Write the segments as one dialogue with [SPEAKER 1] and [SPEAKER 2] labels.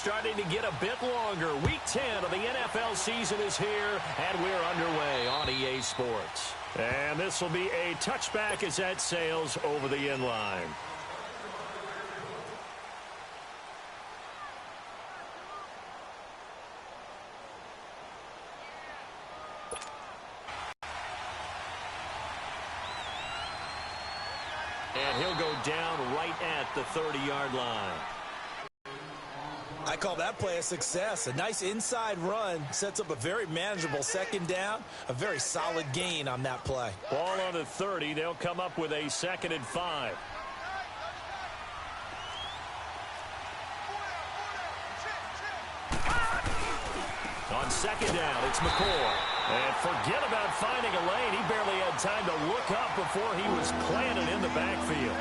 [SPEAKER 1] starting to get a bit longer. Week 10 of the NFL season is here, and we're underway on EA Sports. And this will be a touchback as that sails over the end line. And he'll go down right at the 30-yard line.
[SPEAKER 2] I call that play a success. A nice inside run sets up a very manageable second down. A very solid gain on that play.
[SPEAKER 1] Ball on the 30. They'll come up with a 2nd and 5. On 2nd down, it's McCoy. And forget about finding a lane. He barely had time to look up before he was planted in the backfield.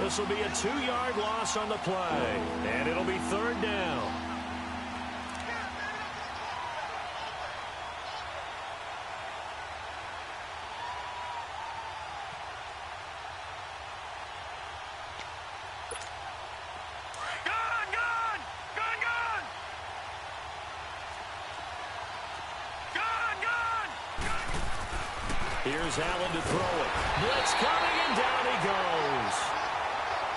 [SPEAKER 1] This will be a 2-yard loss on the play. And it'll be 3rd down. Here's Allen to throw it. Blitz coming, and down he goes.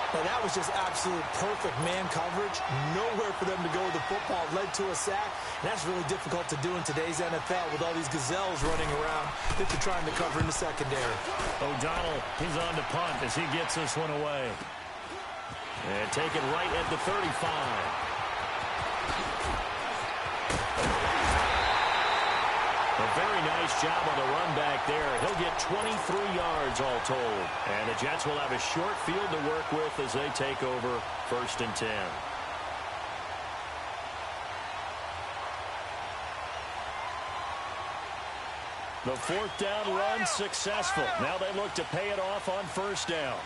[SPEAKER 2] Now that was just absolute perfect man coverage. Nowhere for them to go with the football. Led to a sack. And that's really difficult to do in today's NFL with all these gazelles running around that you're trying to cover in the secondary.
[SPEAKER 1] O'Donnell, he's on to punt as he gets this one away. And taken right at the 35. A very nice job on the run back there. He'll get 23 yards all told. And the Jets will have a short field to work with as they take over 1st and 10. The 4th down run successful. Now they look to pay it off on 1st down.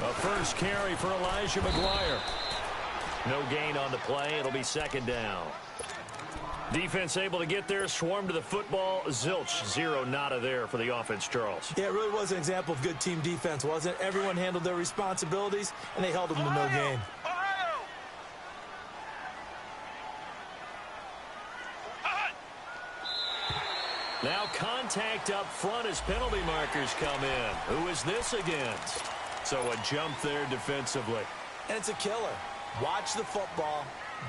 [SPEAKER 1] A first carry for Elijah McGuire. No gain on the play. It'll be 2nd down. Defense able to get there, swarm to the football. Zilch, 0 nada there for the offense, Charles.
[SPEAKER 2] Yeah, it really was an example of good team defense, wasn't it? Everyone handled their responsibilities, and they held them to no gain.
[SPEAKER 1] Now contact up front as penalty markers come in. Who is this against? So a jump there defensively.
[SPEAKER 2] And it's a killer. Watch the football.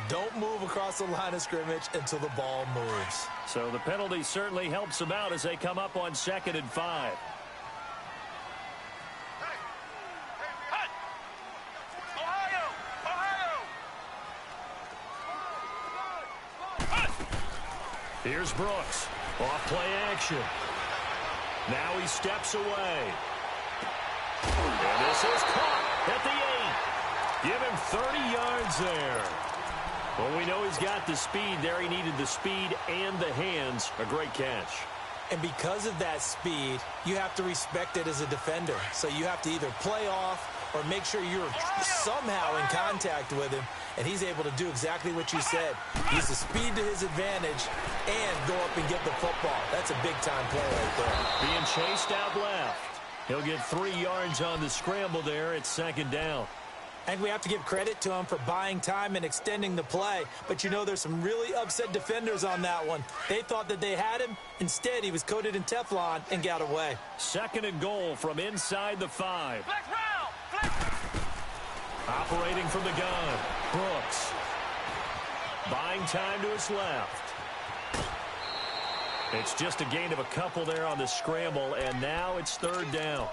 [SPEAKER 2] Don't move across the line of scrimmage until the ball moves.
[SPEAKER 1] So the penalty certainly helps them out as they come up on 2nd and 5. Here's Brooks. Off play action. Now he steps away. And this is caught at the 8. Give him 30 yards there. Well, we know he's got the speed there. He needed the speed and the hands. A great catch.
[SPEAKER 2] And because of that speed, you have to respect it as a defender. So you have to either play off or make sure you're somehow in contact with him. And he's able to do exactly what you said. Use the speed to his advantage and go up and get the football. That's a big-time play right there.
[SPEAKER 1] Being chased out left. He'll get 3 yards on the scramble there at 2nd down.
[SPEAKER 2] And we have to give credit to him for buying time and extending the play. But you know there's some really upset defenders on that one. They thought that they had him. Instead, he was coated in Teflon and got away.
[SPEAKER 1] 2nd and goal from inside the 5. Operating from the gun. Brooks. Buying time to his left. It's just a gain of a couple there on the scramble, and now it's 3rd down.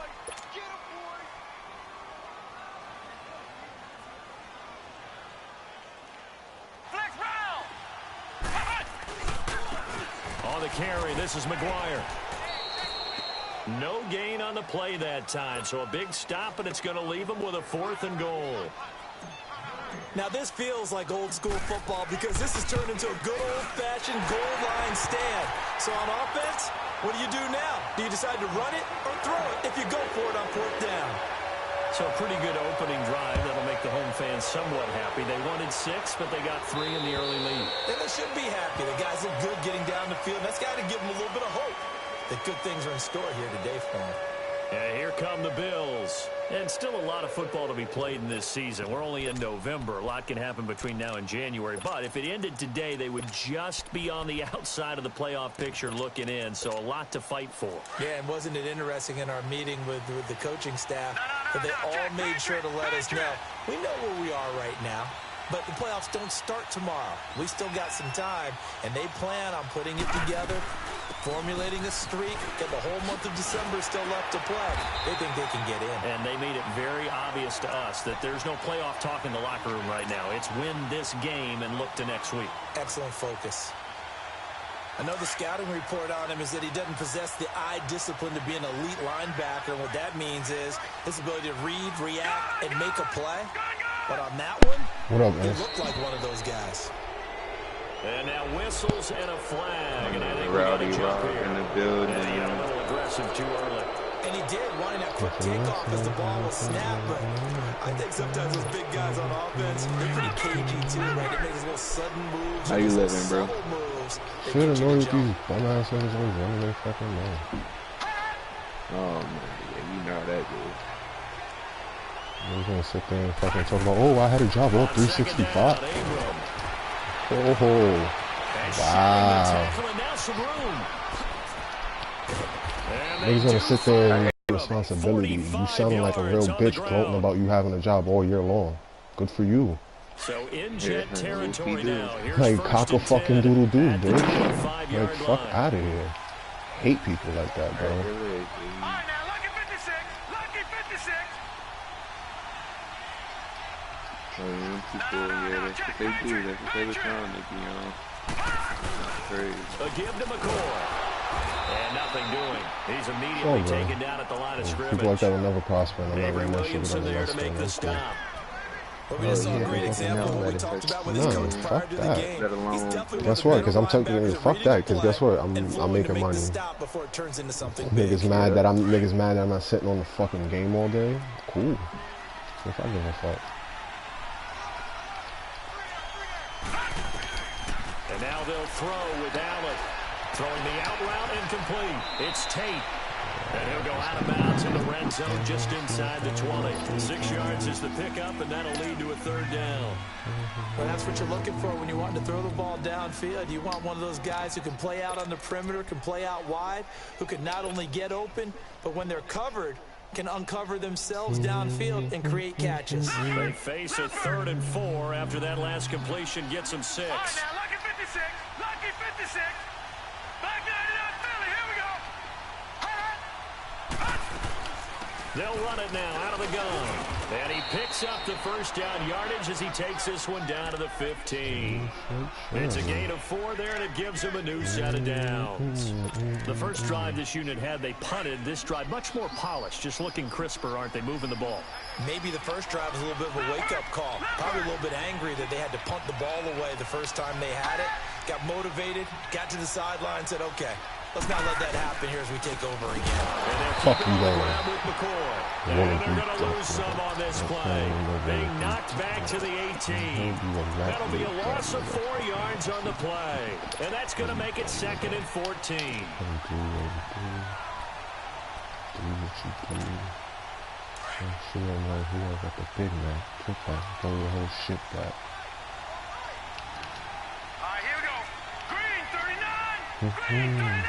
[SPEAKER 1] On the carry, this is McGuire. No gain on the play that time, so a big stop, and it's going to leave him with a 4th and goal.
[SPEAKER 2] Now, this feels like old-school football because this has turned into a good old-fashioned goal line stand. So on offense, what do you do now? Do you decide to run it or throw it if you go for it on 4th down?
[SPEAKER 1] So a pretty good opening drive. That'll make the home fans somewhat happy. They wanted 6, but they got 3 in the early lead.
[SPEAKER 2] And they should be happy. The guys look good getting down the field. That's got to give them a little bit of hope that good things are in store here today for them.
[SPEAKER 1] And here come the Bills. And still a lot of football to be played in this season. We're only in November. A lot can happen between now and January. But if it ended today, they would just be on the outside of the playoff picture looking in. So a lot to fight for.
[SPEAKER 2] Yeah, and wasn't it interesting in our meeting with the coaching staff that they all made sure to let us know, we know where we are right now, but the playoffs don't start tomorrow. We still got some time, and they plan on putting it together, formulating a streak, get the whole month of December still left to play. They think they can get in.
[SPEAKER 1] And they made it very obvious to us that there's no playoff talk in the locker room right now. It's win this game and look to next week.
[SPEAKER 2] Excellent focus. Another scouting report on him is that he doesn't possess the eye discipline to be an elite linebacker. And what that means is his ability to read, react, and make a play. But on that one, he looked like one of those guys.
[SPEAKER 1] And now whistles and a flag. And I think
[SPEAKER 3] Rowdy
[SPEAKER 1] we're going to jump here.
[SPEAKER 3] in the building.
[SPEAKER 1] And he got a little aggressive too early.
[SPEAKER 2] And he did, wanting that quick takeoff as the ball was snapped. But I think sometimes those big guys on offense, they're pretty cagey too, right? They make those little sudden moves.
[SPEAKER 3] How you living, bro?
[SPEAKER 4] Should have known these dumbass niggas always running their fucking mouth.
[SPEAKER 3] Oh, man. Yeah, you know how that goes.
[SPEAKER 4] He's gonna sit there and fucking talk about, oh, I had a job, oh, 365. Oh, wow. He's gonna sit there and take responsibility. You sounding like a real bitch gloating about you having a job all year long. Good for you.
[SPEAKER 1] So in jet territory now.
[SPEAKER 4] Like, cock a fucking doodle doo, bitch. Like, fuck out of here. Hate people like that, bro.
[SPEAKER 3] Oh, yeah, people, yeah, that's what they do. That's what they were trying to be on. That's crazy.
[SPEAKER 1] A give to McCoy. And nothing doing. He's immediately taken down at the line of scrimmage.
[SPEAKER 4] People like that will never prosper, and I'm not
[SPEAKER 1] Avery
[SPEAKER 4] gonna mess with
[SPEAKER 1] Williamson there to make the stop.
[SPEAKER 2] But we just saw a great example of what we talked about with his coach prior to the game. He's definitely
[SPEAKER 4] guess what? Because I'm taking fuck that. Because guess what? I'm making money.
[SPEAKER 2] Before it turns into something
[SPEAKER 4] niggas mad that I'm not sitting on the fucking game all day. Cool. If I give a fuck.
[SPEAKER 1] And now they'll throw with Allen. Throwing the out route incomplete. It's Tate. And he'll go out of bounds in the red zone just inside the 20. 6 yards is the pickup, and that'll lead to a third down.
[SPEAKER 2] Well, that's what you're looking for when you want to throw the ball downfield. You want one of those guys who can play out on the perimeter, can play out wide, who can not only get open, but when they're covered, can uncover themselves downfield and create catches.
[SPEAKER 1] They face a 3rd and 4 after that last completion gets them 6.
[SPEAKER 5] All right, now, lucky 56. Lucky 56. Back 99 Philly. Here we go.
[SPEAKER 1] They'll run it now out of the gun. And he picks up the first down yardage as he takes this one down to the 15. It's a gain of 4 there, and it gives him a new set of downs. The first drive this unit had, they punted. This drive, much more polished, just looking crisper, aren't they, moving the ball?
[SPEAKER 2] Maybe the first drive was a little bit of a wake-up call. Probably a little bit angry that they had to punt the ball away the first time they had it. Got motivated, got to the sideline, said, okay, let's not let that happen here as we take over again.
[SPEAKER 4] Fuck you,
[SPEAKER 1] With McCoy. And they're going to lose some on this play. Being knocked back to the 18. That'll be a loss of 4 yards on the play. And that's going to make it 2nd and 14.
[SPEAKER 4] She don't know who I got the Big Mac. Kick that. Throw the whole shit back.
[SPEAKER 5] All right, here we go. Green 39. Green 39.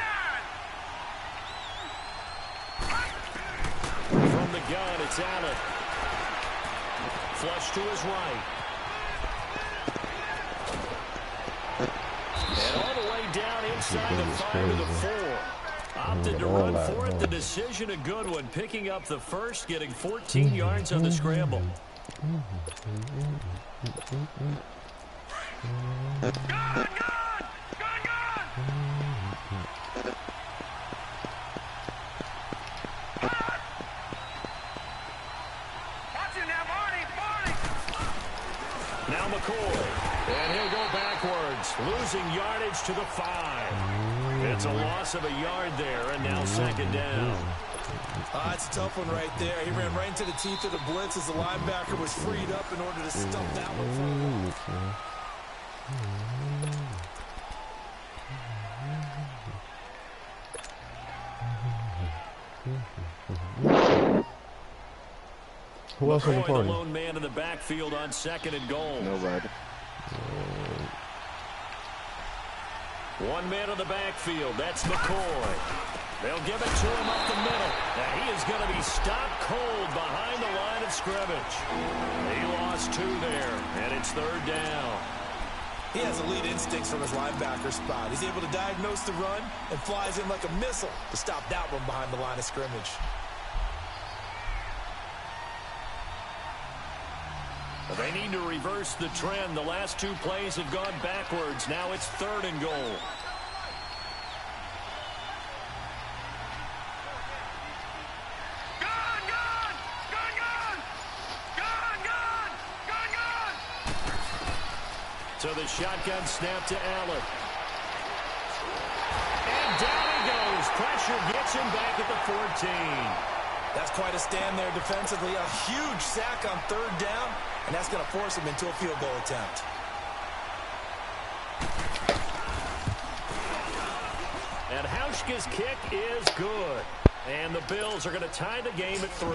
[SPEAKER 1] From the gun, it's Allen. Flush to his right. And all the way down inside the 5 to the 4. Opted to run for it. The decision a good one. Picking up the first, getting 14 yards on the scramble.
[SPEAKER 5] Gone, gone.
[SPEAKER 1] Now McCoy, and he'll go backwards, losing yardage to the 5. It's a loss of a yard there, and now 2nd down.
[SPEAKER 2] That's a tough one right there. He ran right into the teeth of the blitz as the linebacker was freed up in order to stump that one from him.
[SPEAKER 4] Who else in the
[SPEAKER 1] McCoy,
[SPEAKER 4] party?
[SPEAKER 1] the lone man in the backfield on 2nd and goal.
[SPEAKER 3] Nobody.
[SPEAKER 1] One man in the backfield. That's McCoy. They'll give it to him up the middle. Now he is going to be stopped cold behind the line of scrimmage. He lost 2 there, and it's 3rd down.
[SPEAKER 2] He has elite instincts from his linebacker spot. He's able to diagnose the run and flies in like a missile to stop that one behind the line of scrimmage.
[SPEAKER 1] They need to reverse the trend. The last 2 plays have gone backwards. Now it's 3rd and goal. So the shotgun snap to Allen. And down he goes. Pressure gets him back at the 14.
[SPEAKER 2] That's quite a stand there defensively. A huge sack on 3rd down, and that's going to force him into a field goal attempt.
[SPEAKER 1] And Hauschka's kick is good. And the Bills are going to tie the game at 3.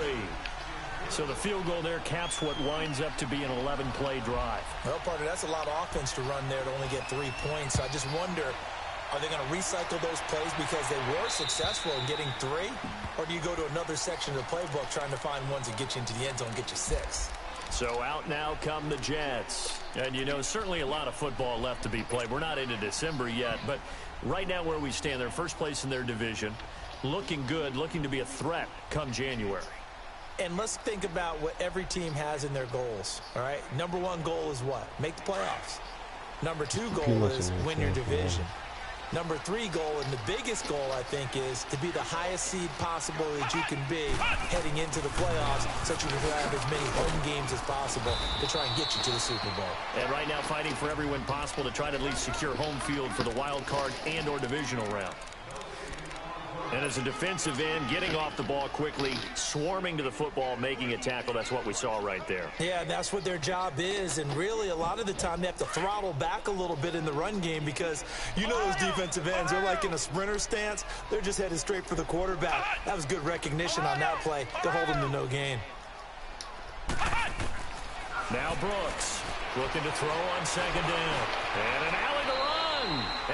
[SPEAKER 1] So the field goal there caps what winds up to be an 11-play drive.
[SPEAKER 2] Well, partner, that's a lot of offense to run there to only get 3 points. So I just wonder, are they going to recycle those plays because they were successful in getting 3? Or do you go to another section of the playbook trying to find ones that get you into the end zone and get you 6?
[SPEAKER 1] So out now come the Jets. And, you know, certainly a lot of football left to be played. We're not into December yet, but right now where we stand, they're first place in their division. Looking good, looking to be a threat come January.
[SPEAKER 2] And let's think about what every team has in their goals, all right? Number 1 goal is what? Make the playoffs. Number 2 goal is win your division. Number 3 goal, and the biggest goal, I think, is to be the highest seed possible that you can be heading into the playoffs so that you can have as many home games as possible to try and get you to the Super Bowl.
[SPEAKER 1] And right now fighting for every win possible to try to at least secure home field for the wild card and or divisional round. And as a defensive end, getting off the ball quickly, swarming to the football, making a tackle, that's what we saw right there.
[SPEAKER 2] Yeah, that's what their job is, and really a lot of the time they have to throttle back a little bit in the run game because you know those defensive ends, they're like in a sprinter stance. They're just headed straight for the quarterback. That was good recognition on that play to hold him to no gain.
[SPEAKER 1] Now Brooks looking to throw on 2nd down. And an alley to run.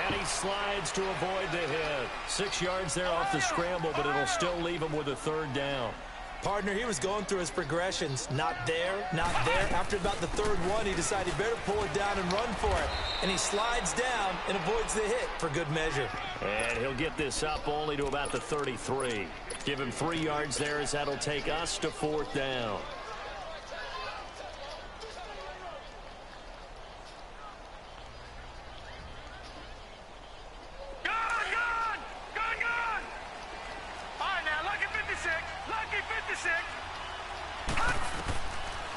[SPEAKER 1] And he slides to avoid the hit. 6 yards there off the scramble, but it'll still leave him with a 3rd down.
[SPEAKER 2] Partner, he was going through his progressions. Not there, not there. After about the 3rd one, he decided he better pull it down and run for it. And he slides down and avoids the hit for good measure.
[SPEAKER 1] And he'll get this up only to about the 33. Give him 3 yards there as that'll take us to 4th down.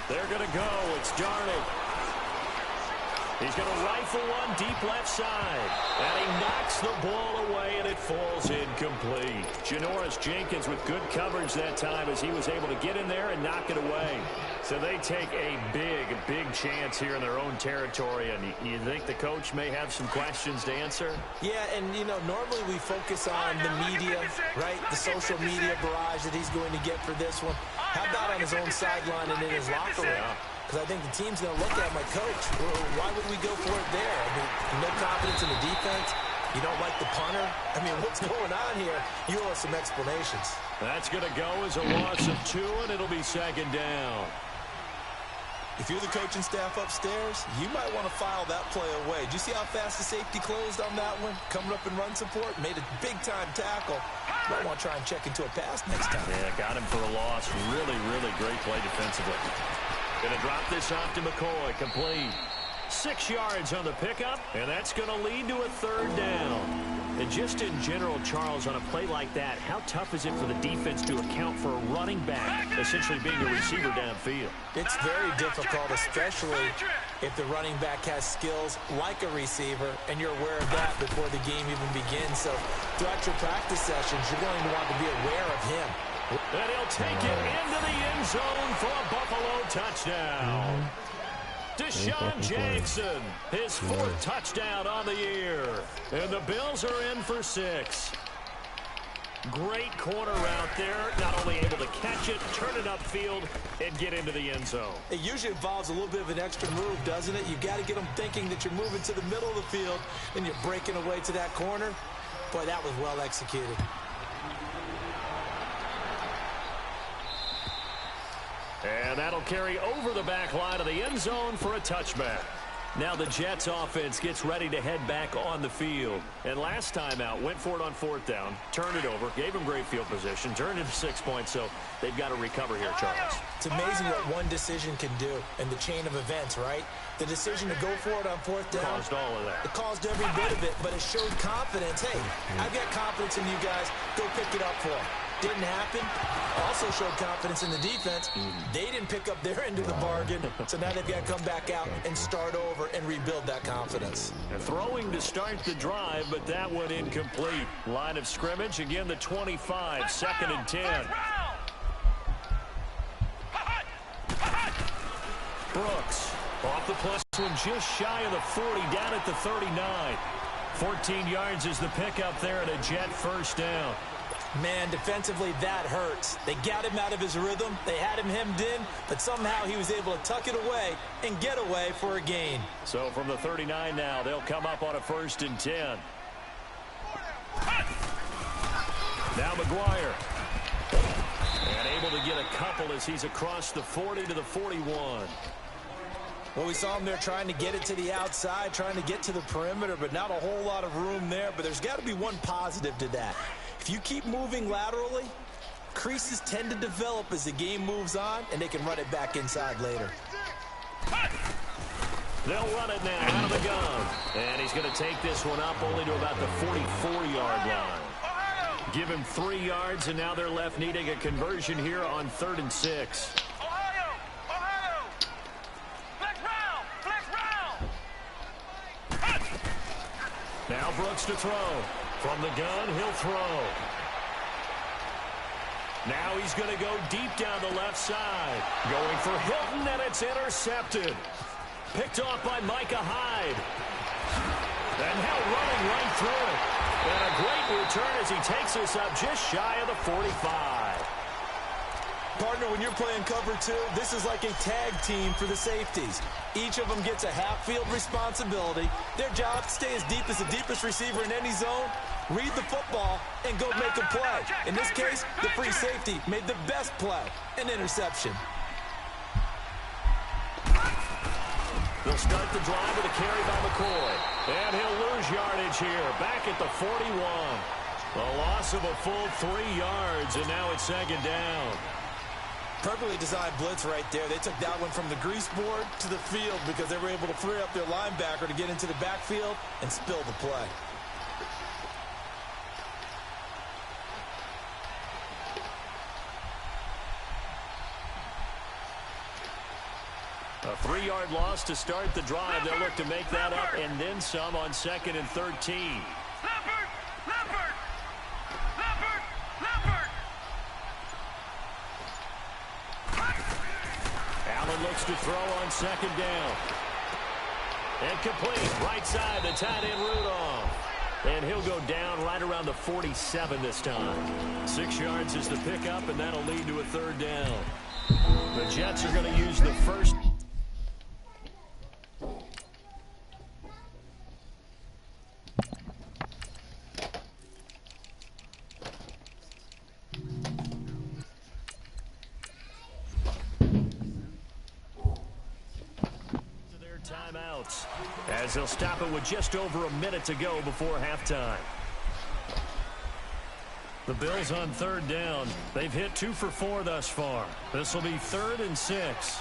[SPEAKER 1] They're going to go. It's Darnold. He's going to rifle one deep left side. And he knocks the ball away, and it falls incomplete. Janoris Jenkins with good coverage that time as he was able to get in there and knock it away. So they take a big chance here in their own territory. And you think the coach may have some questions to answer?
[SPEAKER 2] Yeah, and, you know, normally we focus on the media, right? The social media barrage that he's going to get for this one. How about on his own sideline and in his locker room? Because I think the team's going to look at him like, Coach, why would we go for it there? I mean, no confidence in the defense. You don't like the punter. I mean, what's going on here? You owe us some explanations.
[SPEAKER 1] That's going to go as a loss of 2, and it'll be 2nd down.
[SPEAKER 2] If you're the coaching staff upstairs, you might want to file that play away. Did you see how fast the safety closed on that one? Coming up in run support, made a big-time tackle. Might want to try and check into a pass next time.
[SPEAKER 1] Yeah, got him for a loss. Really great play defensively. Going to drop this off to McCoy. Complete. 6 yards on the pickup, and that's going to lead to a 3rd down. And just in general, Charles, on a play like that, how tough is it for the defense to account for a running back essentially being a receiver downfield?
[SPEAKER 2] It's very difficult, especially if the running back has skills like a receiver, and you're aware of that before the game even begins. So throughout your practice sessions, you're going to want to be aware of him.
[SPEAKER 1] And he'll take it into the end zone for a Buffalo touchdown. Deshaun Jackson, his 4th touchdown on the year. And the Bills are in for 6. Great corner route there. Not only able to catch it, turn it upfield, and get into the end zone.
[SPEAKER 2] It usually involves a little bit of an extra move, doesn't it? You've got to get them thinking that you're moving to the middle of the field and you're breaking away to that corner. Boy, that was well executed.
[SPEAKER 1] And that'll carry over the back line of the end zone for a touchback. Now the Jets offense gets ready to head back on the field. And last time out, went for it on 4th down, turned it over, gave them great field position, turned it to 6 points, so they've got to recover here, Charles.
[SPEAKER 2] It's amazing what one decision can do in the chain of events, right? The decision to go for it on 4th down.
[SPEAKER 1] Caused all of that.
[SPEAKER 2] It caused every bit of it, but it showed confidence. Hey, I've got confidence in you guys. Go pick it up for them. Didn't happen. Also showed confidence in the defense. They didn't pick up their end of the bargain, so now they've got to come back out and start over and rebuild that confidence.
[SPEAKER 1] And throwing to start the drive, but that one incomplete. Line of scrimmage, again the 25, 2nd and 10. Brooks off the plus one, just shy of the 40, down at the 39. 14 yards is the pickup there, and a Jet 1st down.
[SPEAKER 2] Man, defensively, that hurts. They got him out of his rhythm. They had him hemmed in, but somehow he was able to tuck it away and get away for a gain.
[SPEAKER 1] So from the 39 now, they'll come up on a 1st and 10. Now McGuire. And able to get a couple as he's across the 40 to the 41.
[SPEAKER 2] Well, we saw him there trying to get it to the outside, trying to get to the perimeter, but not a whole lot of room there. But there's got to be one positive to that. If you keep moving laterally, creases tend to develop as the game moves on, and they can run it back inside later.
[SPEAKER 1] They'll run it now out of the gun. And he's going to take this one up only to about the 44-yard line. Give him 3 yards, and now they're left needing a conversion here on 3rd and 6. Now Brooks to throw. From the gun, he'll throw. Now he's going to go deep down the left side. Going for Hilton, and it's intercepted. Picked off by Micah Hyde. And held running right through it. And a great return as he takes us up just shy of the 45.
[SPEAKER 2] Partner, when you're playing cover 2, this is like a tag team for the safeties. Each of them gets a half-field responsibility. Their job, stay as deep as the deepest receiver in any zone, read the football, and go make a play. In this case, the free safety made the best play, an interception.
[SPEAKER 1] They'll start the drive with a carry by McCoy. And he'll lose yardage here, back at the 41. A loss of a full 3 yards, and now it's 2nd down.
[SPEAKER 2] Perfectly designed blitz right there. They took that one from the grease board to the field because they were able to free up their linebacker to get into the backfield and spill the play.
[SPEAKER 1] A 3-yard loss to start the drive. They'll look to make that up and then some on 2nd and 13. Allen looks to throw on 2nd down. And complete. Right side, the tight end Rudolph. And he'll go down right around the 47 this time. 6 yards is the pickup, and that'll lead to a 3rd down. The Jets are going to use the first. Timeouts as they'll stop it with just over a minute to go before halftime. The Bills on 3rd down. They've hit 2 for 4 thus far. This will be 3rd and 6.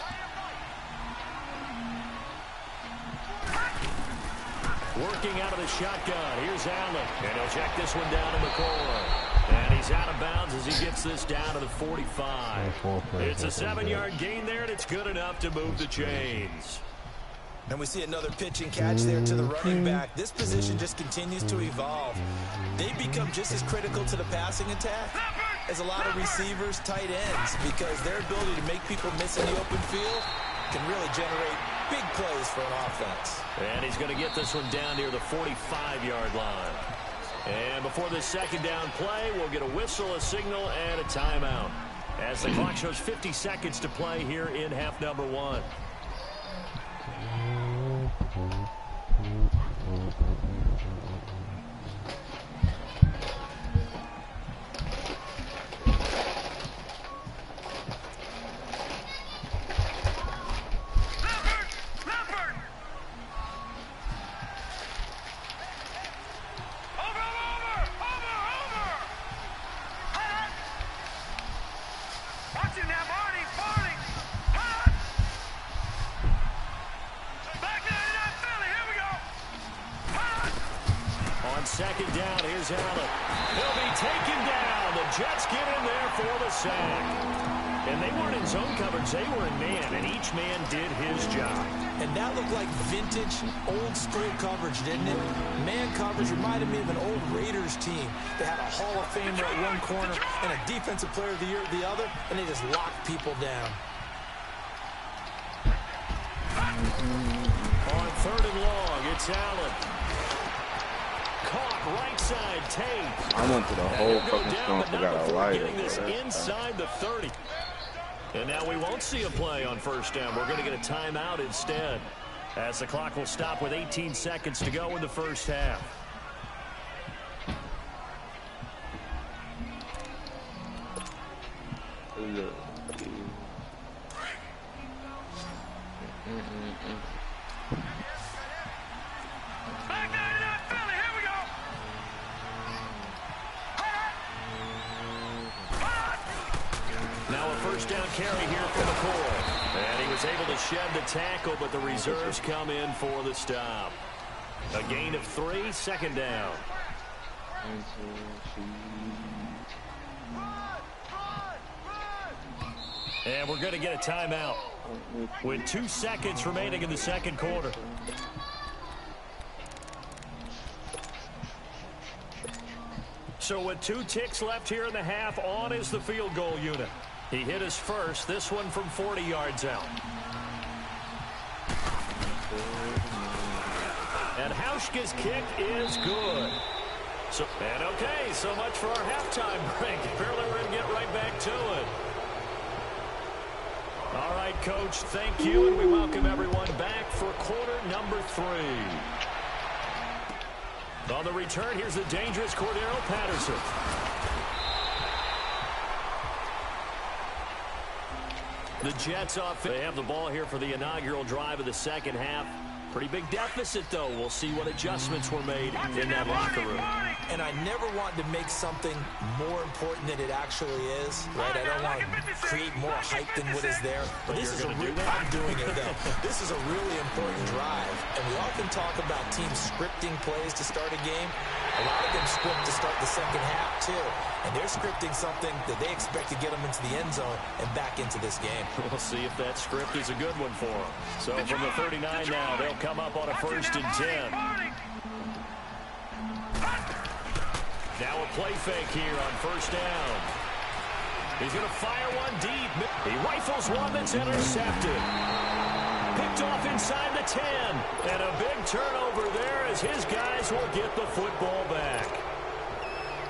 [SPEAKER 1] Working out of the shotgun. Here's Allen. And he'll check this one down to McCoy. And he's out of bounds as he gets this down to the 45. It's a 7-yard gain there, and it's good enough to move the chains.
[SPEAKER 2] And we see another pitch and catch there to the running back. This position just continues to evolve. They become just as critical to the passing attack as a lot of receivers, tight ends, because their ability to make people miss in the open field can really generate big plays for an offense.
[SPEAKER 1] And he's going to get this one down near the 45-yard line. And before the second down play, we'll get a whistle, a signal, and a timeout. As the clock shows 50 seconds to play here in half number 1. Second down, here's Allen. He'll be taken down. The Jets get in there for the sack. And they weren't in zone coverage, they were in man, and each man did his job.
[SPEAKER 2] And that looked like vintage, old school coverage, didn't it? Man coverage reminded me of an old Raiders team. They had a Hall of Famer at one corner and a Defensive Player of the Year at the other, and they just locked people down.
[SPEAKER 1] On 3rd and long, it's Allen. Caught right side, Tate.
[SPEAKER 3] I went to the whole fucking storm, forgot a light.
[SPEAKER 1] Getting this inside the 30. And now we won't see a play on 1st down. We're going to get a timeout instead, as the clock will stop with 18 seconds to go in the first half. Now a first down carry here for McCoy. And he was able to shed the tackle, but the reserves come in for the stop. A gain of 3, 2nd down. And we're going to get a timeout with 2 seconds remaining in the second quarter. So with 2 ticks left here in the half, on is the field goal unit. He hit his first, this one from 40 yards out. And Hauschka's kick is good. So much for our halftime break. Apparently we're going to get right back to it. All right, Coach, thank you, and we welcome everyone back for quarter number 3. On the return, here's the dangerous Cordero Patterson. The Jets off. They have the ball here for the inaugural drive of the second half. Pretty big deficit, though. We'll see what adjustments were made in that locker room.
[SPEAKER 2] And I never want to make something more important than it actually is, right? I don't want to create more hype than what is there. But this is I'm doing it, though. This is a really important drive. And we often talk about teams scripting plays to start a game. A lot of them script to start the second half, too. And they're scripting something that they expect to get them into the end zone and back into this game.
[SPEAKER 1] We'll see if that script is a good one for them. So from the 39 now, they'll come up on a 1st and 10. Now a play fake here on 1st down. He's going to fire one deep. He rifles one that's intercepted. Picked off inside the 10. And a big turnover there as his guys will get the football back.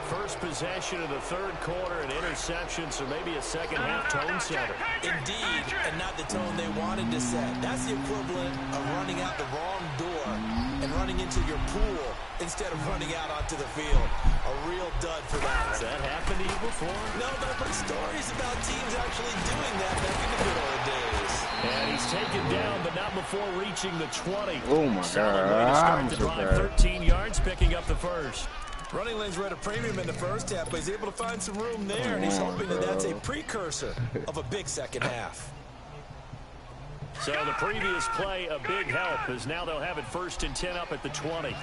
[SPEAKER 1] First possession of the 3rd quarter, an interception, so maybe a second half tone setter.
[SPEAKER 2] Indeed, and not the tone they wanted to set. That's the equivalent of running out the wrong door and running into your pool instead of running out onto the field. A real dud for that.
[SPEAKER 1] Has that happened to you before?
[SPEAKER 2] No, but I've heard stories about teams actually doing that back in the good old days.
[SPEAKER 1] And he's taken down, but not before reaching the 20.
[SPEAKER 3] Oh, my God.
[SPEAKER 1] To drive 13 yards, picking up the first.
[SPEAKER 2] Running lanes were at a premium in the first half, but he's able to find some room there, and he's hoping that that's a precursor of a big second half.
[SPEAKER 1] So the previous play, a big help, as now they'll have it 1st and 10 up at the 20.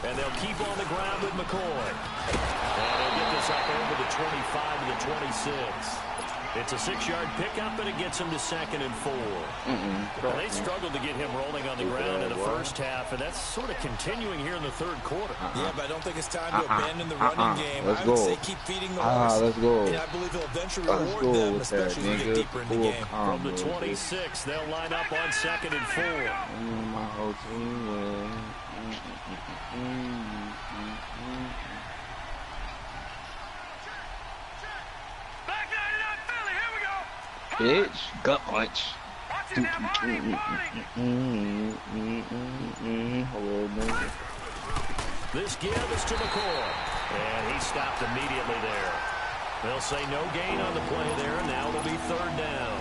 [SPEAKER 1] And they'll keep on the ground with McCoy. And they'll get this up over the 25 to the 26. It's a 6-yard pickup, and it gets him to 2nd and 4. Well, they struggled to get him rolling on the ground in the first half, and that's sort of continuing here in the third quarter.
[SPEAKER 2] Yeah, but I don't think it's time to abandon the running game.
[SPEAKER 3] Let's
[SPEAKER 2] I would
[SPEAKER 3] go.
[SPEAKER 2] say keep feeding the horse.
[SPEAKER 3] Let's go.
[SPEAKER 2] And I believe he'll eventually
[SPEAKER 3] Let's
[SPEAKER 2] reward
[SPEAKER 3] go
[SPEAKER 2] them,
[SPEAKER 3] with
[SPEAKER 2] especially
[SPEAKER 3] that,
[SPEAKER 2] as we get deeper in the game.
[SPEAKER 1] From the 26, they'll line up on 2nd and 4.
[SPEAKER 3] My whole team win.
[SPEAKER 5] Back 99 Philly. Here we go.
[SPEAKER 3] Bitch, gut punch.
[SPEAKER 5] Watch it now, Marty. Marty.
[SPEAKER 1] This give is to McCoy, and he stopped immediately there. They'll say no gain on the play there, and now it'll be 3rd down.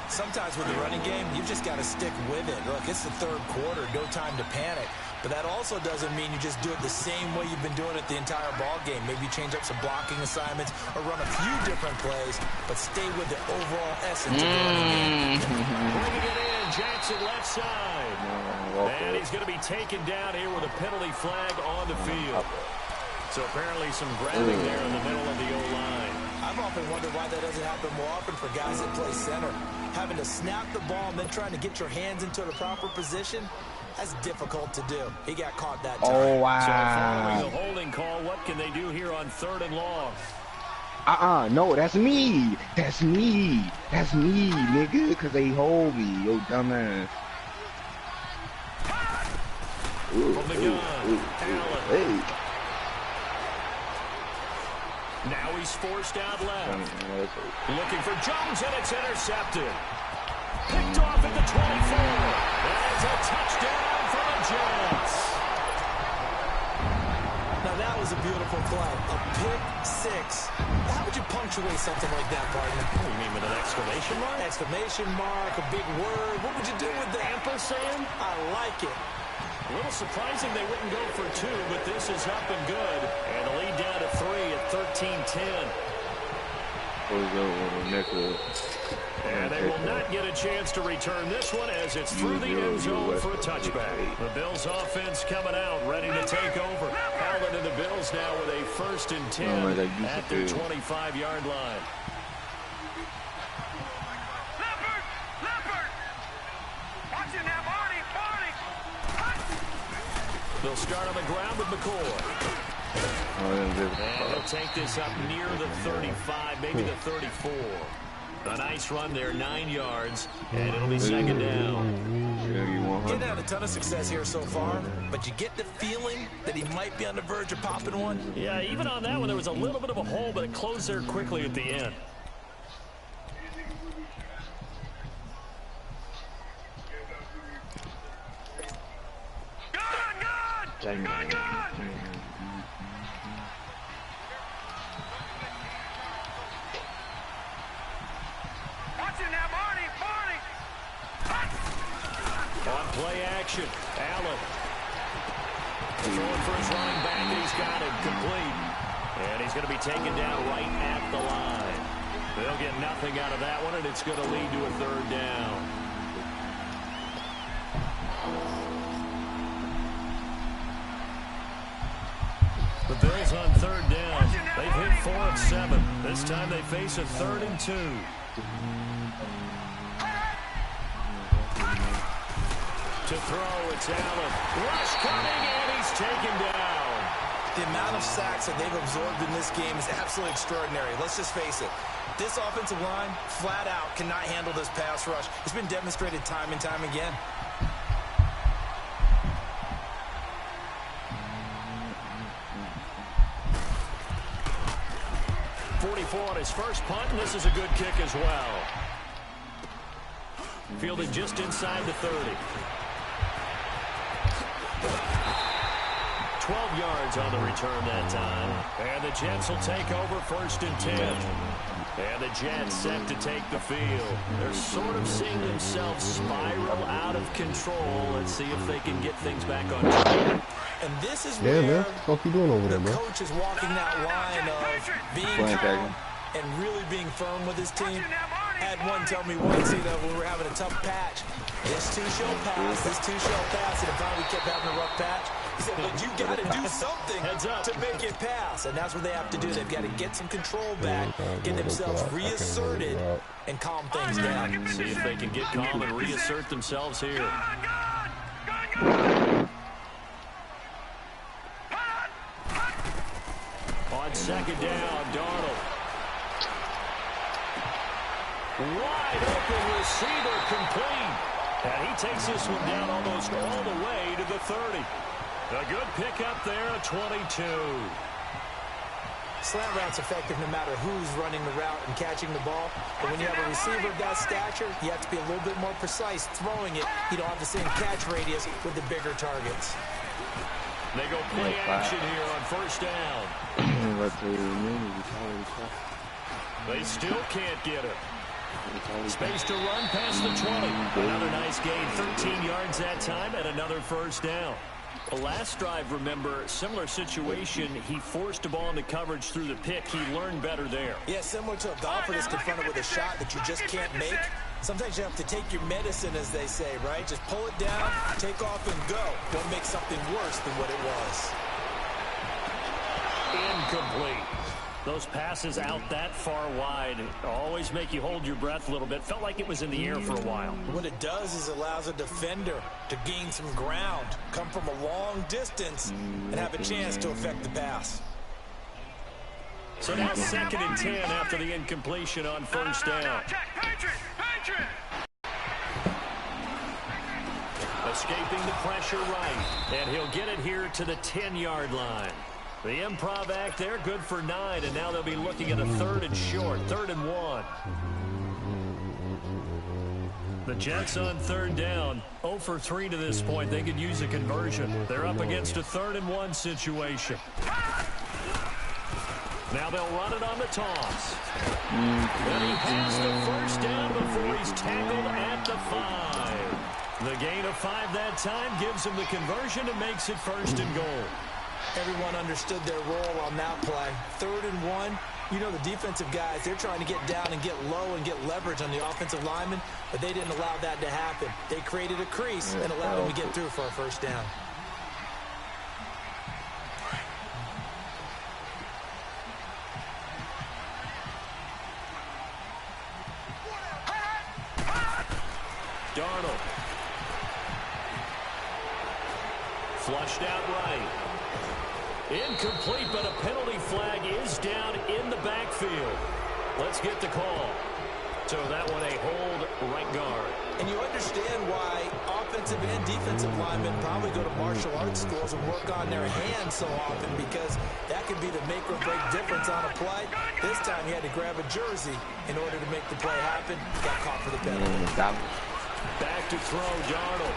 [SPEAKER 2] Sometimes with the running game, you've just got to stick with it. Look, it's the third quarter, no time to panic. But that also doesn't mean you just do it the same way you've been doing it the entire ball game. Maybe you change up some blocking assignments or run a few different plays, but stay with the overall essence of the running game.
[SPEAKER 1] Bringing it in, Jackson left side. And he's going to be taken down here with a penalty flag on the field. So apparently some grabbing there in the middle of the O-line.
[SPEAKER 2] I've often wondered why that doesn't happen more often for guys that play center. Having to snap the ball and then trying to get your hands into the proper position, that's difficult to do. He got caught that time.
[SPEAKER 3] Oh,
[SPEAKER 1] So following
[SPEAKER 3] wow.
[SPEAKER 1] the holding call, what can they do here on 3rd and long?
[SPEAKER 3] No, that's me. That's me. That's me, nigga, because they hold me, yo dumbass.
[SPEAKER 1] From the gun, Allen.
[SPEAKER 3] Hey.
[SPEAKER 1] Now he's forced out left. Looking for Jones, and it's intercepted. Picked off at the 24. And it's a touchdown for the Jets.
[SPEAKER 2] Now that was a beautiful play. A pick six. How would you punctuate something like that, partner?
[SPEAKER 1] You mean with an exclamation mark?
[SPEAKER 2] Exclamation mark, a big word. What would you do with that?
[SPEAKER 1] Ampersand?
[SPEAKER 2] I like it.
[SPEAKER 1] A little surprising they wouldn't go for 2, but this is up and good. And the lead down to 3 at 13-10. And they will not get a chance to return this one as it's through the end zone for a touchback. The Bills offense coming out, ready to take over. Allen and the Bills now with a 1st and 10 at their 25-yard line.
[SPEAKER 5] Leopard. Watch it now, Marty.
[SPEAKER 1] They'll start on the ground with McCoy. And he'll take this up near the 35, maybe the 34. A nice run there, 9 yards, and it'll be 2nd down.
[SPEAKER 2] Didn't have a ton of success here so far, but you get the feeling that he might be on the verge of popping one.
[SPEAKER 1] Yeah, even on that one, there was a little bit of a hole, but it closed there quickly at the end.
[SPEAKER 5] Good. Watch it now, Marty.
[SPEAKER 1] On play action, Allen. Throwing for his running back, and he's got it complete. And he's going to be taken down right at the line. They'll get nothing out of that one, and it's going to lead to a 3rd down. The Bills on 3rd down. They've hit 4 of 7. This time they face a 3rd and 2. To throw, it's Allen. Rush coming, and he's taken down.
[SPEAKER 2] The amount of sacks that they've absorbed in this game is absolutely extraordinary. Let's just face it. This offensive line, flat out, cannot handle this pass rush. It's been demonstrated time and time again.
[SPEAKER 1] On his first punt, and this is a good kick as well. Fielded just inside the 30. 12 yards on the return that time. And the Jets will take over 1st and 10. And the Jets set to take the field. They're sort of seeing themselves spiral out of control. Let's see if they can get things back on track.
[SPEAKER 2] And this is
[SPEAKER 4] Yeah,
[SPEAKER 2] where
[SPEAKER 4] man. What you doing over there,
[SPEAKER 2] the
[SPEAKER 4] bro?
[SPEAKER 2] coach is walking that line of being calm and really being firm with his team. Had one tell me once, when we were having a tough patch, this too shall pass, and if we kept having a rough patch, He said, but you got to do something to make it pass. And that's what they have to do. They've got to get some control back, get themselves reasserted, and calm things down.
[SPEAKER 1] See if they can get calm and reassert themselves here. On second down, Darnold. Wide open receiver, complete. And he takes this one down almost all the way to the 30. A good pickup there, a 22.
[SPEAKER 2] Slant route's effective no matter who's running the route and catching the ball. But when you have a receiver of that stature, you have to be a little bit more precise throwing it. You don't have the same catch radius with the bigger targets.
[SPEAKER 1] They go play action here on first down. They still can't get it. Space to run past the 20. Another nice gain, 13 yards that time, and another first down. The last drive, remember, similar situation. He forced a ball into coverage through the pick. He learned better there.
[SPEAKER 2] Yeah, similar to a golfer that's confronted with a shot that you just can't make. Sometimes you have to take your medicine, as they say, right? Just pull it down, take off, and go. Don't make something worse than what it was.
[SPEAKER 1] Incomplete. Those passes out that far wide always make you hold your breath a little bit. Felt like it was in the air for a while.
[SPEAKER 2] What it does is allows a defender to gain some ground, come from a long distance, and have a chance to affect the pass.
[SPEAKER 1] So now 2nd and 10 after the incompletion on first down. Escaping the pressure right, and he'll get it here to the 10-yard line. The improv act there, good for 9, and now they'll be looking at a 3rd and short, 3rd and 1. The Jets on 3rd down, 0 for 3 to this point. They could use a conversion. They're up against a 3rd and 1 situation. Now they'll run it on the toss. And he has the first down before he's tackled at the 5. The gain of 5 that time gives him the conversion and makes it 1st and goal.
[SPEAKER 2] Everyone understood their role on that play. 3rd and 1. You know the defensive guys, they're trying to get down and get low and get leverage on the offensive lineman, but they didn't allow that to happen. They created a crease and allowed him to get through for a first down.
[SPEAKER 1] Darnold. Flushed out right. Incomplete, but a penalty flag is down in the backfield. Let's get the call. So that one a hold right guard.
[SPEAKER 2] And you understand why offensive and defensive linemen probably go to martial arts schools and work on their hands so often, because that could be the make or break difference on a play. This time he had to grab a jersey in order to make the play happen. Got caught for the penalty.
[SPEAKER 1] Back to throw, Darnold.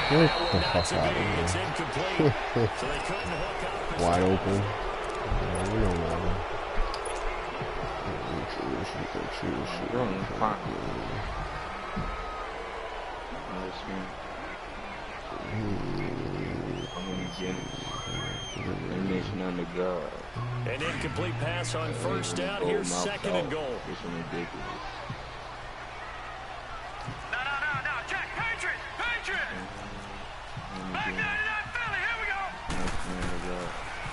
[SPEAKER 4] Get the fuck out of here.
[SPEAKER 1] It's incomplete. So they couldn't hook up.
[SPEAKER 4] Wide open. Yeah, we know that.
[SPEAKER 1] An incomplete pass on first down. Here's 2nd and goal.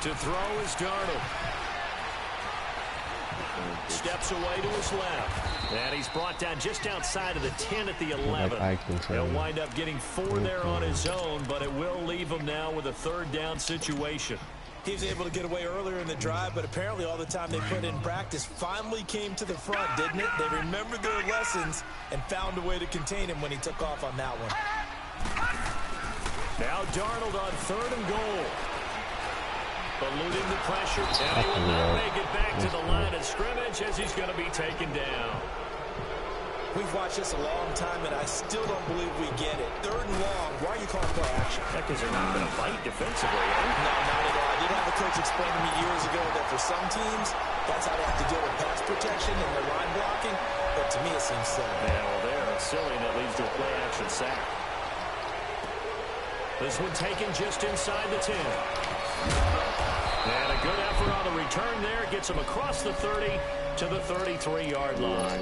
[SPEAKER 1] To throw is Darnold. Steps away to his left. And he's brought down just outside of the 10 at the 11. He'll wind up getting 4 there on his own, but it will leave him now with a 3rd down situation.
[SPEAKER 2] He was able to get away earlier in the drive, but apparently all the time they put in practice finally came to the front, didn't it? They remembered their lessons and found a way to contain him when he took off on that one.
[SPEAKER 1] Now Darnold on 3rd and goal. Eluding the pressure, and he will not make it back to the line of scrimmage as he's going to be taken down.
[SPEAKER 2] We've watched this a long time, and I still don't believe we get it. 3rd and long. Why are you calling play action?
[SPEAKER 1] Because they're not going to fight defensively, eh?
[SPEAKER 2] No, not at all. I did have a coach explain to me years ago that for some teams, that's how they have to deal with pass protection and their line blocking. But to me, it seems silly.
[SPEAKER 1] Yeah, well, they're silly, and it leads to a play action sack. This one taken just inside the 10. And a good effort on the return there. Gets him across the 30 to the 33-yard line.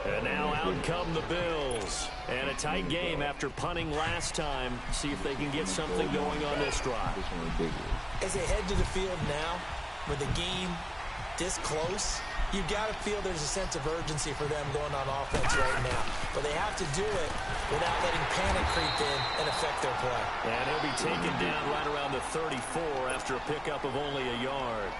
[SPEAKER 1] And now out come the Bills. And a tight game after punting last time. See if they can get something going on this drive.
[SPEAKER 2] As they head to the field now, with the game this close, you've got to feel there's a sense of urgency for them going on offense right now. But they have to do it without letting panic creep in and affect their play.
[SPEAKER 1] And he'll be taken down right around the 34 after a pickup of only a yard.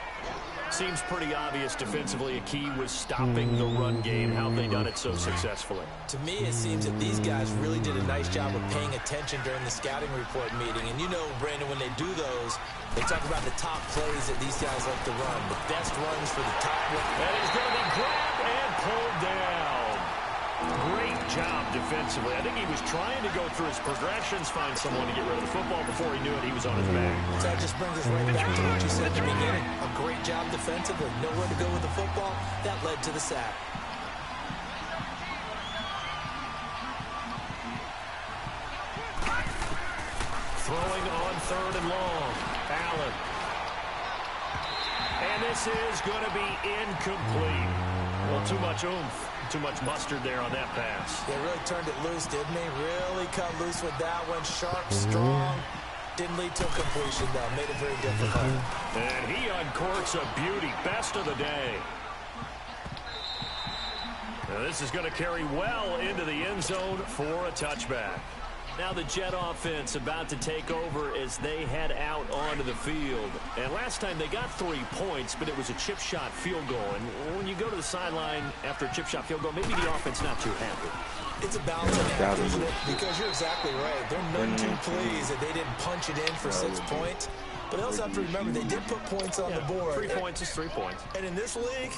[SPEAKER 1] Seems pretty obvious defensively a key was stopping the run game. How have they done it so successfully?
[SPEAKER 2] To me, it seems that these guys really did a nice job of paying attention during the scouting report meeting. And you know, Brandon, when they do those, they talk about the top plays that these guys like to run. The best runs for the top one.
[SPEAKER 1] And he's going to be grabbed and pulled down. Great job defensively. I think he was trying to go through his progressions, find someone to get rid of the football. Before he knew it, he was on his back.
[SPEAKER 2] So that just brings us right back to what you said at the beginning. A great job defensively. Nowhere to go with the football. That led to the sack.
[SPEAKER 1] Throwing on 3rd and long. Allen. And this is going to be incomplete. Well, too much oomph. Too much mustard there on that pass.
[SPEAKER 2] They really turned it loose, didn't they? Really cut loose with that one. Sharp, strong. Didn't lead to a completion, though. Made it very difficult.
[SPEAKER 1] And he uncorks a beauty. Best of the day. Now this is going to carry well into the end zone for a touchback. Now the Jet offense about to take over as they head out onto the field. And last time they got 3 points, but it was a chip shot field goal. And when you go to the sideline after a chip shot field goal, maybe the offense not too happy.
[SPEAKER 2] It's a balancing act, isn't it? Because you're exactly right. They're none too pleased that they didn't punch it in for 6 points. But they also have to remember they did put points on the board.
[SPEAKER 1] 3 points is 3 points.
[SPEAKER 2] And in this league,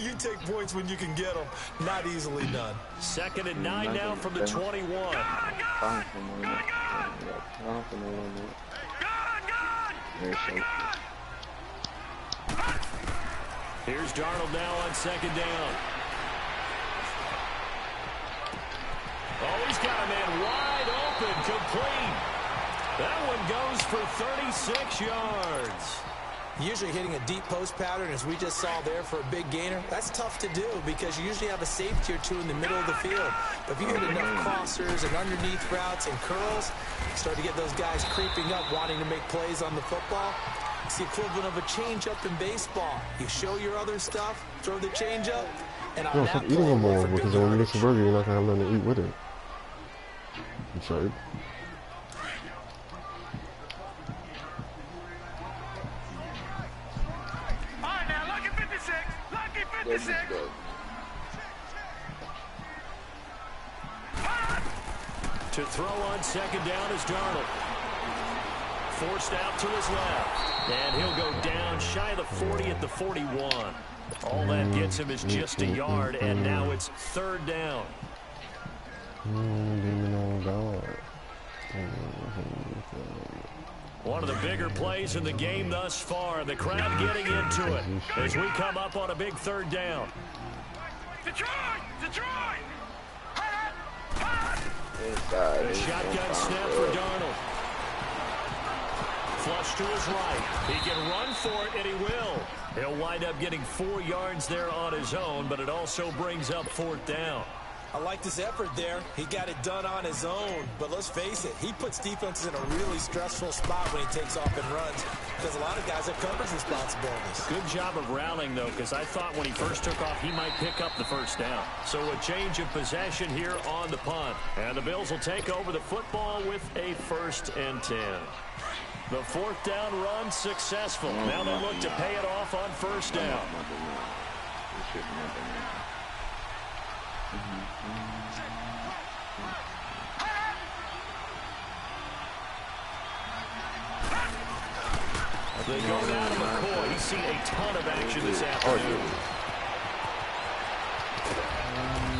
[SPEAKER 2] you take points when you can get them. Not easily done.
[SPEAKER 1] 2nd and 9 now from the 21. Here's Darnold now on 2nd down. Oh, he's got a man wide open, complete. That one goes for 36 yards.
[SPEAKER 2] Usually hitting a deep post pattern, as we just saw there for a big gainer, that's tough to do because you usually have a safety or two in the middle of the field. But if you hit enough crossers and underneath routes and curls, start to get those guys creeping up, wanting to make plays on the football. It's the equivalent of a changeup in baseball. You show your other stuff, throw the changeup, and on that
[SPEAKER 4] stop eating them more because when you miss a burger, you're not going to have nothing to eat with it. You tried.
[SPEAKER 1] To throw on 2nd down is Darnold. Forced out to his left. And he'll go down shy of the 40 at the 41. All that gets him is just a yard, and now it's 3rd down. One of the bigger plays in the game thus far. The crowd getting into it as we come up on a big 3rd down.
[SPEAKER 5] Detroit! Detroit!
[SPEAKER 1] A shotgun snap for Darnold. Flush to his right. He can run for it, and he will. He'll wind up getting 4 yards there on his own, but it also brings up 4th down.
[SPEAKER 2] I like this effort there. He got it done on his own. But let's face it, he puts defenses in a really stressful spot when he takes off and runs because a lot of guys have coverage responsibilities.
[SPEAKER 1] Good job of rallying, though, because I thought when he first took off, he might pick up the 1st down. So a change of possession here on the punt. And the Bills will take over the football with a 1st and 10. The 4th down run successful. Now they look to pay it off on 1st down. They go down to McCoy. He's seen a ton of action this afternoon.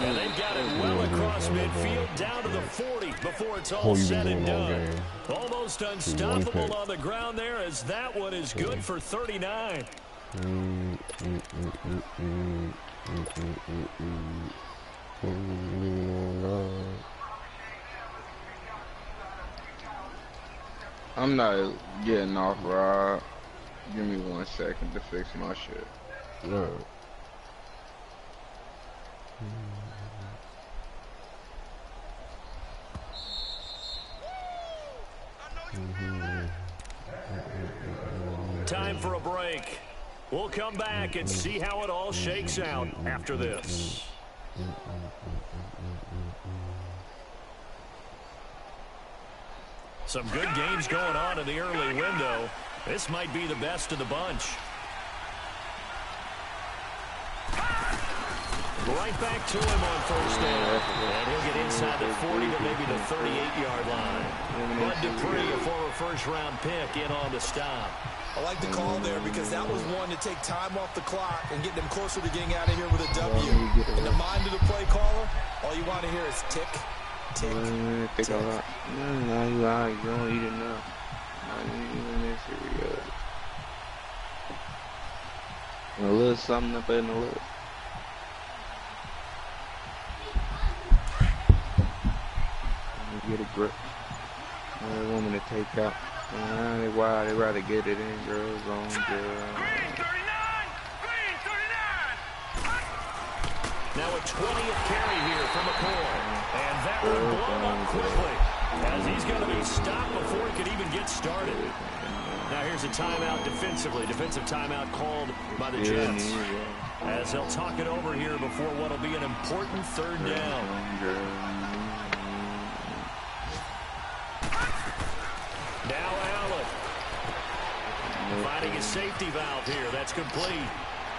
[SPEAKER 1] And they've got it well across midfield down to the 40 before it's all said and done. Almost unstoppable on the ground there as that one is good for 39.
[SPEAKER 3] I'm not getting off, Rob. Give me 1 second to fix my shit.
[SPEAKER 4] Right.
[SPEAKER 1] Time for a break. We'll come back and see how it all shakes out after this. Some good games going on in the early window. This might be the best of the bunch. Right back to him on first down. And he'll get inside the 40 to maybe the 38-yard line. Bud Dupree, a former first-round pick, in on the stop.
[SPEAKER 2] I like the call there because that was one to take time off the clock and get them closer to getting out of here with a W. In the mind of the play caller, all you want to hear is tick, tick, tick.
[SPEAKER 3] No, you don't eat enough. A little something up in the lip. Get a grip. I want me to take out. They wild. They rather get it in, girls on girl.
[SPEAKER 5] Green 39! Green 39!
[SPEAKER 1] Now a 20th carry here from McCoy. And that one blown up quickly as he's going to be stopped before he could even get started. Now here's a timeout defensively. Defensive timeout called by the Jets. As they'll talk it over here before what will be an important third down. Now Allen. Finding his safety valve here. That's complete.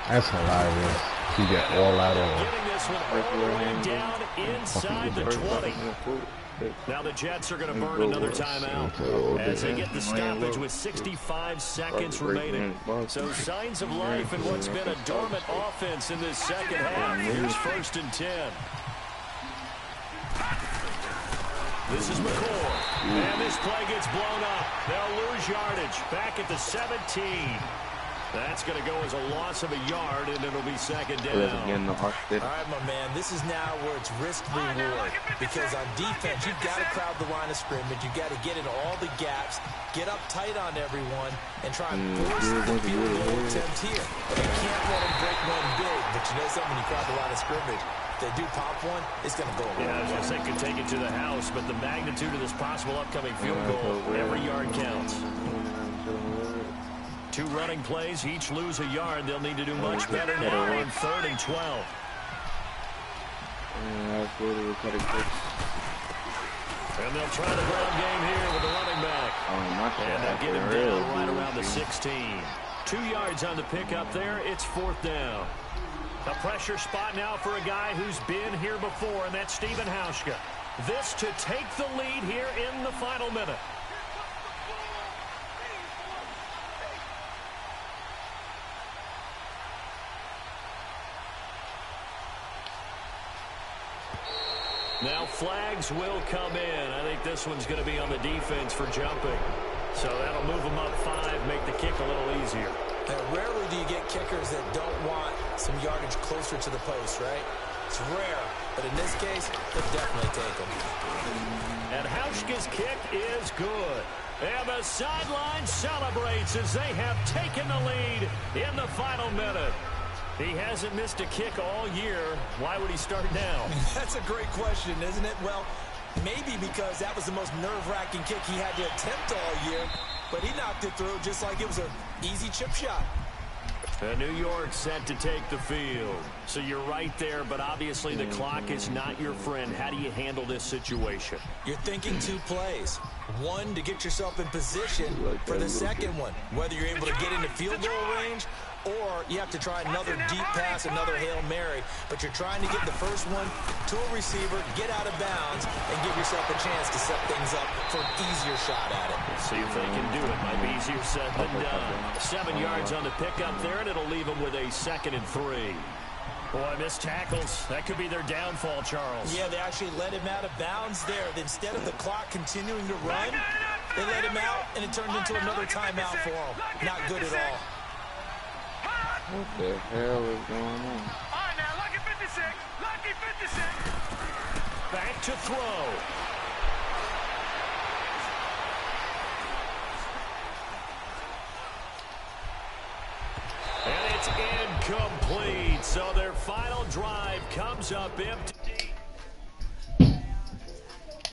[SPEAKER 4] That's hilarious. You get all out of it.
[SPEAKER 1] Getting this one all the way down inside the 20. Now the Jets are going to burn another timeout as they get the stoppage with 65 seconds remaining. So signs of life in what's been a dormant offense in this second half. Here's 1st and 10. This is McCoy. And this play gets blown up. They'll lose yardage. Back at the 17. That's going to go as a loss of a yard, and it'll be 2nd down.
[SPEAKER 2] All right, my man, this is now where it's risk-reward. Because on defense, you've got to crowd the line of scrimmage. You've got to get into all the gaps, get up tight on everyone, and try and force the field goal attempt here. You can't let them break one big, but you know something, when you crowd the line of scrimmage, if they do pop one, it's going to go away.
[SPEAKER 1] Yeah, I was going to say could take it to the house, but the magnitude of this possible upcoming field goal, every yard counts. 2 running plays, each lose a yard. They'll need to do much better now on 3rd and 12. And they'll try the ground game here with the running back. And they'll get him down right around the 16. 2 yards on the pickup there. It's 4th down. A pressure spot now for a guy who's been here before, and that's Stephen Hauschka. This to take the lead here in the final minute. Now flags will come in. I think this one's going to be on the defense for jumping. So that'll move them up 5, make the kick a little easier.
[SPEAKER 2] Now, rarely do you get kickers that don't want some yardage closer to the post, right? It's rare, but in this case, they'll definitely take them.
[SPEAKER 1] And Hauschka's kick is good. And the sideline celebrates as they have taken the lead in the final minute. He hasn't missed a kick all year. Why would he start now?
[SPEAKER 2] That's a great question, isn't it? Well, maybe because that was the most nerve-wracking kick he had to attempt all year, but he knocked it through just like it was an easy chip shot.
[SPEAKER 1] And New York set to take the field. So you're right there, but obviously the clock is not your friend. How do you handle this situation?
[SPEAKER 2] You're thinking 2 plays. One, to get yourself in position for the second one, whether you're able to get into field goal range or you have to try another deep pass, another Hail Mary. But you're trying to get the first one to a receiver, get out of bounds, and give yourself a chance to set things up for an easier shot at it.
[SPEAKER 1] Let's see if they can do it. Might be easier said than done. 7 yards on the pickup there, and it'll leave them with a 2nd and 3. Boy, missed tackles. That could be their downfall, Charles.
[SPEAKER 2] Yeah, they actually let him out of bounds there. Instead of the clock continuing to run, they let him out, and it turned into another timeout for him. Not good at all.
[SPEAKER 3] What the hell is going on?
[SPEAKER 5] All right, now, lucky 56. Lucky 56.
[SPEAKER 1] Back to throw. It's incomplete. So their final drive comes up empty.